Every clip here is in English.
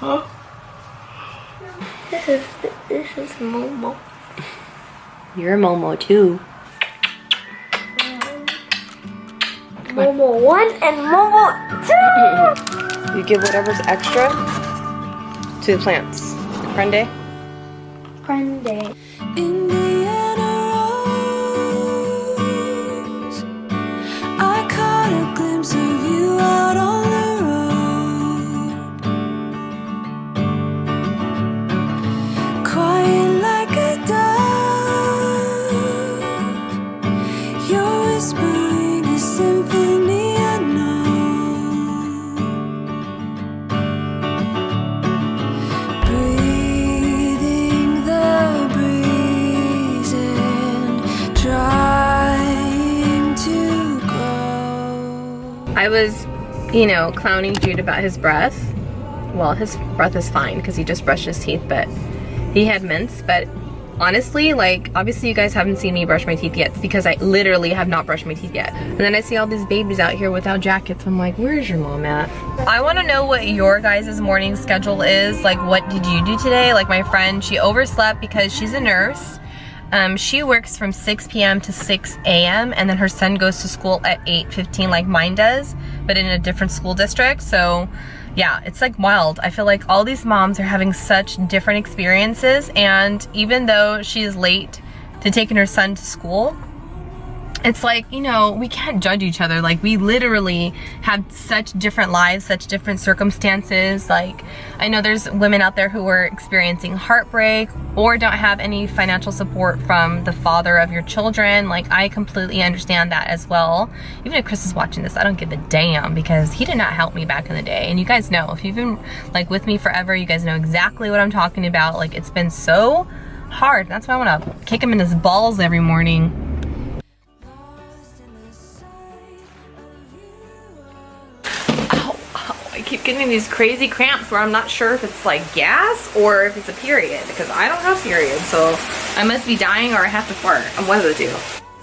Huh? This is Momo. You're a Momo too. Momo 1 and Momo 2! You give whatever's extra to the plants. Prende? Prende. I caught a glimpse of you out on the road, crying like a dove. You're whispering a symphony unknown, breathing the breeze and trying to grow. I was, you know, clowning Jude about his breath. Well, his breath is fine because he just brushed his teeth, but he had mints. But honestly, like, obviously you guys haven't seen me brush my teeth yet because I literally have not brushed my teeth yet. And then I see all these babies out here without jackets. I'm like, where's your mom at? I want to know what your guys' morning schedule is. Like, what did you do today? Like, my friend, she overslept because she's a nurse. She works from 6 p.m. to 6 a.m. and then her son goes to school at 8:15 like mine does, but in a different school district. So yeah, it's like wild. I feel like all these moms are having such different experiences, and even though she is late to taking her son to school, it's like, you know, we can't judge each other. Like, we literally have such different lives, such different circumstances. Like, I know there's women out there who are experiencing heartbreak or don't have any financial support from the father of your children. Like, I completely understand that as well. Even if Chris is watching this, I don't give a damn because he did not help me back in the day. And you guys know, if you've been like with me forever, you guys know exactly what I'm talking about. Like, it's been so hard. That's why I want to kick him in his balls every morning. I keep getting these crazy cramps where I'm not sure if it's like gas or if it's a period, because I don't have periods, so I must be dying or I have to fart. I'm one of the two.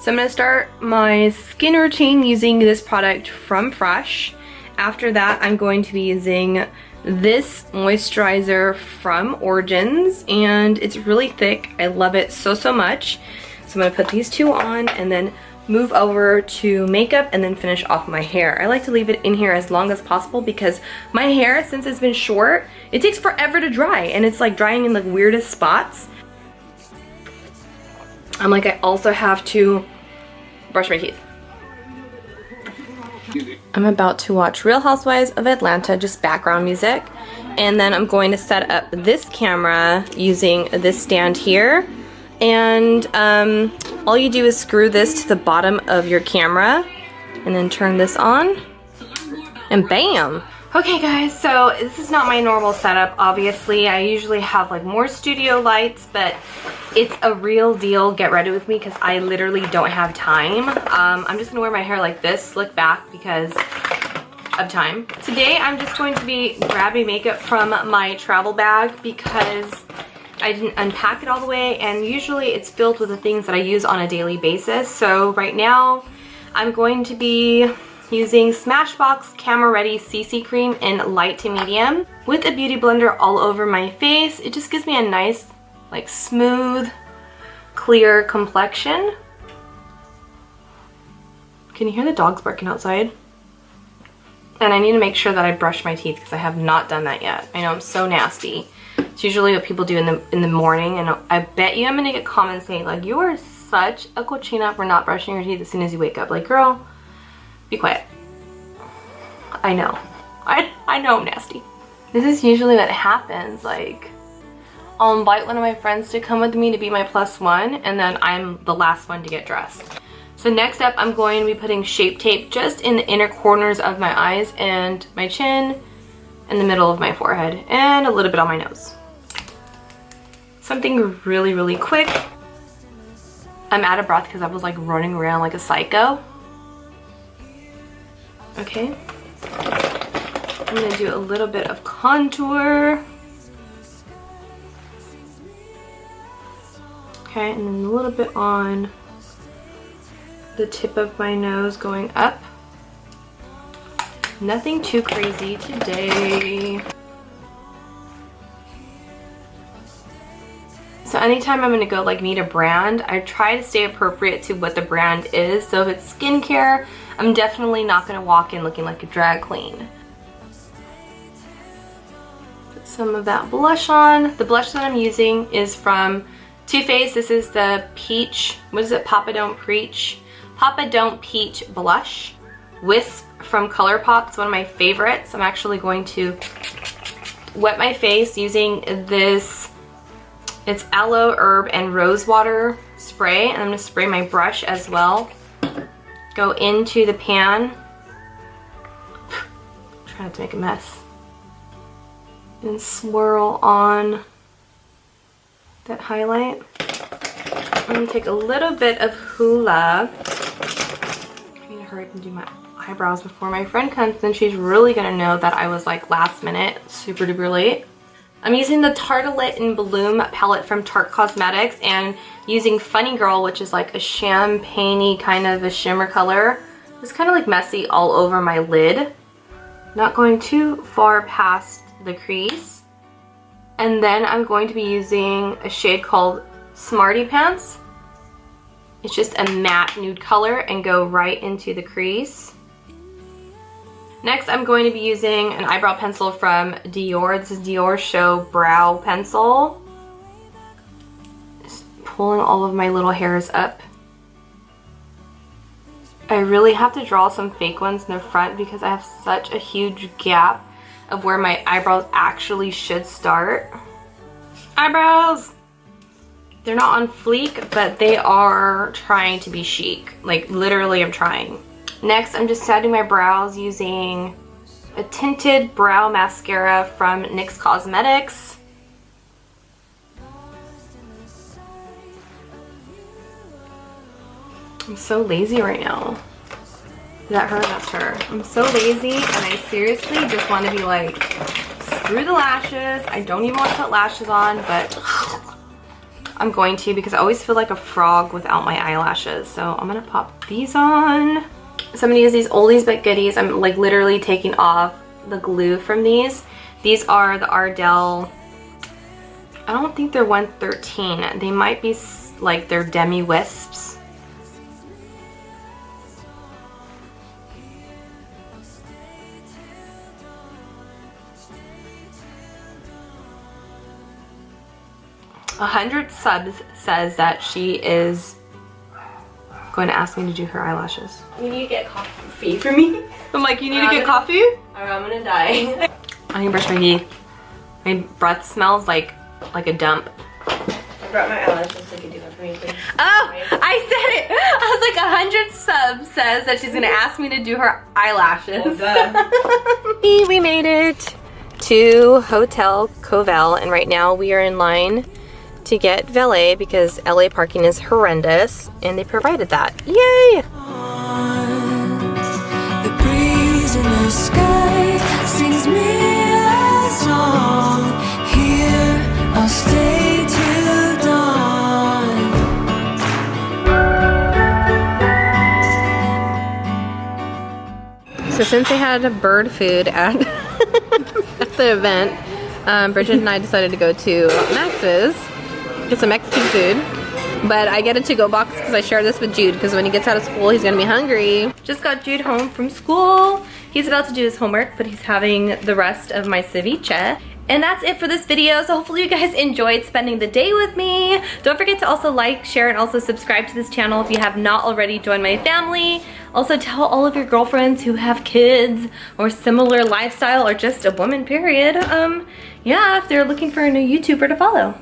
So I'm gonna start my skin routine using this product from Fresh. After that, I'm going to be using this moisturizer from Origins, and it's really thick. I love it so, so much. So I'm gonna put these two on and then move over to makeup and then finish off my hair. I like to leave it in here as long as possible because my hair, since it's been short, it takes forever to dry, and it's like drying in the weirdest spots. I'm like, I also have to brush my teeth. I'm about to watch Real Housewives of Atlanta, just background music, and then I'm going to set up this camera using this stand here. And all you do is screw this to the bottom of your camera and then turn this on and bam. Okay guys, so this is not my normal setup, obviously. I usually have like more studio lights, but it's a real deal. Get ready with me because I literally don't have time. I'm just gonna wear my hair like this, slick back, because of time. Today I'm just going to be grabbing makeup from my travel bag because I didn't unpack it all the way, and usually it's filled with the things that I use on a daily basis. So right now I'm going to be using Smashbox Camera Ready CC Cream in light to medium with a beauty blender all over my face. It just gives me a nice, like, smooth, clear complexion. Can you hear the dogs barking outside? And I need to make sure that I brush my teeth because I have not done that yet. I know I'm so nasty. It's usually what people do in the morning, and I bet you I'm gonna get comments saying like, you are such a cochina for not brushing your teeth as soon as you wake up. Like, girl, be quiet. I know. I know I'm nasty. This is usually what happens. Like, I'll invite one of my friends to come with me to be my +1, and then I'm the last one to get dressed. So next up, I'm going to be putting Shape Tape just in the inner corners of my eyes and my chin, in the middle of my forehead, and a little bit on my nose. Something really, really quick. I'm out of breath because I was like running around like a psycho. Okay. I'm gonna do a little bit of contour. Okay, and then a little bit on the tip of my nose going up. Nothing too crazy today. anytime I'm gonna go like meet a brand, I try to stay appropriate to what the brand is. So if it's skincare, I'm definitely not gonna walk in looking like a drag queen. Put some of that blush on. The blush that I'm using is from Too Faced. This is the Peach, what is it, Papa Don't Peach blush. Wisp from ColourPop, it's one of my favorites. I'm actually going to wet my face using this, it's aloe, herb, and rose water spray, and I'm gonna spray my brush as well. Go into the pan. Try not to make a mess. And swirl on that highlight. I'm gonna take a little bit of HOOLA. I need to hurry up and do my eyebrows before my friend comes, then she's really gonna know that I was like last minute, super duper late. I'm using the Tartelette in Bloom palette from Tarte Cosmetics and using Funny Girl, which is like a champagne-y kind of a shimmer color. It's kind of like messy all over my lid. Not going too far past the crease. And then I'm going to be using a shade called Smarty Pants. It's just a matte nude color and go right into the crease. Next, I'm going to be using an eyebrow pencil from Dior. This is DiorShow Brow Pencil. Just pulling all of my little hairs up. I really have to draw some fake ones in the front because I have such a huge gap of where my eyebrows actually should start. Eyebrows! They're not on fleek, but they are trying to be chic. Like, literally, I'm trying. Next, I'm just setting my brows using a tinted brow mascara from NYX Cosmetics. I'm so lazy right now. Is that her? That's her. I'm so lazy and I seriously just want to be like, screw the lashes. I don't even want to put lashes on, but I'm going to because I always feel like a frog without my eyelashes. So I'm going to pop these on. So I'm going to use these oldies but goodies. I'm like literally taking off the glue from these. These are the Ardell, I don't think they're 113. They might be like they're demi wisps. "100 subs says that she is going to ask me to do her eyelashes. You need to get coffee for me? I'm like, you need to get coffee? Or I'm gonna die. I need to brush my teeth. My breath smells like a dump. I brought my eyelashes so you can do that for me, please. Oh, I said it. I was like, 100 subs says that she's gonna ask me to do her eyelashes. We made it to Hotel Covell, and right now we are in line to get valet because LA parking is horrendous, and they provided that. Yay! The breeze in the sky sings me a song. Here I'll stay till dawn. So since they had a bird food at, at the event, Bridget and I decided to go to Max's, get some Mexican food. But I get a to-go box because I share this with Jude because when he gets out of school, he's gonna be hungry. Just got Jude home from school. He's about to do his homework, but he's having the rest of my ceviche. And that's it for this video. So hopefully you guys enjoyed spending the day with me. Don't forget to also like, share, and also subscribe to this channel if you have not already joined my family. Also tell all of your girlfriends who have kids or similar lifestyle or just a woman period, yeah, if they're looking for a new YouTuber to follow.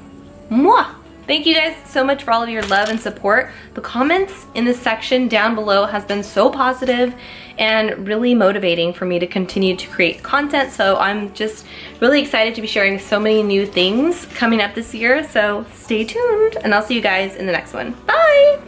Mwah! Thank you guys so much for all of your love and support. The comments in the section down below has been so positive and really motivating for me to continue to create content. So I'm just really excited to be sharing so many new things coming up this year. So stay tuned and I'll see you guys in the next one. Bye!